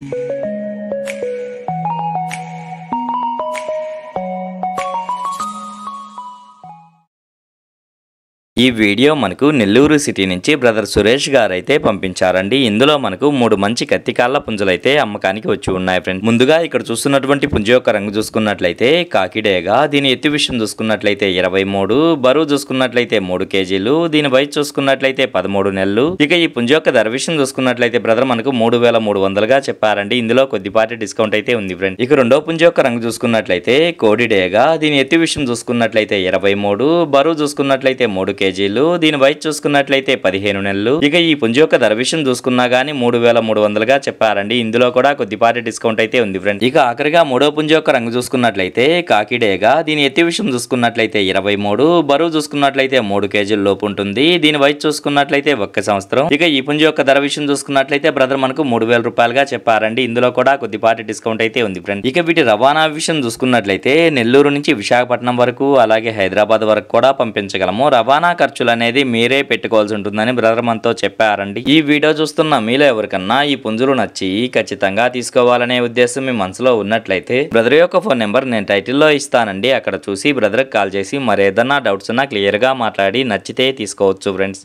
ఈ వీడియో మనకు నెల్లూరు సిటీ నుంచి బ్రదర్ సురేష్ గారు అయితే పంపించారండి. ఇందులో మనకు 3 మంచి కత్తికాళ్ళ పుంజులు అయితే అమ్మకానికి వచ్చి ఉన్నాయి ఫ్రెండ్స్. ముందుగా ఇక్కడ చూస్తున్నటువంటి పుంజు యొక్క రంగు చూసుకున్నట్లయితే కాకిడేగా, దీని ఎత్తు విషయం చూసుకున్నట్లయితే 23, బరువు చూసుకున్నట్లయితే 3 కేజీలు, దీని వయసు చూసుకున్నట్లయితే 13 నెలలు. ఇక ఈ పుంజు యొక్క ధర విషయం చూసుకున్నట్లయితే బ్రదర్ మనకు 3300గా చెప్పారండి. ఇందులో కొద్దిపాటి డిస్కౌంట్ అయితే ఉంది ఫ్రెండ్. ఇక రెండో పుంజు యొక్క రంగు చూసుకున్నట్లయితే కోడిడేగా, దీని ఎత్తు విషయం చూసుకున్నట్లయితే 23, బరువు చూసుకున్నట్లయితే 3 కేజీలు, దీని వయసు చూసుకున్నట్లయితే 15 నెలలు. ఇక ఈ పుంజు యొక్క ధర విషయం చూసుకున్నా గానీ 3300గా చెప్పారండి. ఇందులో కూడా కొద్దిపాటి డిస్కౌంట్ అయితే ఉంది ఫ్రెండ్. ఇక ఆఖరిగా మూడో పుంజు యొక్క రంగు చూసుకున్నట్లయితే కాకిడేగా, దీని ఎత్తు విషయం చూసుకున్నట్లయితే 23, బరువు చూసుకున్నట్లయితే 3 కేజీల లోపు ఉంటుంది, దీని వయసు చూసుకున్నట్లయితే 1 సంవత్సరం. ఇక ఈ పుంజు యొక్క ధర విషయం చూసుకున్నట్లయితే బ్రదర్ మనకు 3000 రూపాయలుగా చెప్పారండి. ఇందులో కూడా కొద్దిపాటి డిస్కౌంట్ అయితే ఉంది ఫ్రెండ్. ఇక వీటి రవాణా విషయం చూసుకున్నట్లయితే నెల్లూరు నుంచి విశాఖపట్నం వరకు అలాగే హైదరాబాద్ వరకు కూడా పంపించగలము. రవాణా ఖర్చులు అనేది మీరే పెట్టుకోవాల్సి ఉంటుందని బ్రదర్ మనతో చెప్పారండి. ఈ వీడియో చూస్తున్న మీలో ఎవరికన్నా ఈ పుంజులు నచ్చి ఖచ్చితంగా తీసుకోవాలనే ఉద్దేశం మీ మనసులో ఉన్నట్లయితే బ్రదర్ యొక్క ఫోన్ నెంబర్ నేను టైటిల్లో ఇస్తానండి. అక్కడ చూసి బ్రదర్కి కాల్ చేసి మరేదన్నా డౌట్స్ ఉన్నా క్లియర్ గా మాట్లాడి నచ్చితే తీసుకోవచ్చు ఫ్రెండ్స్.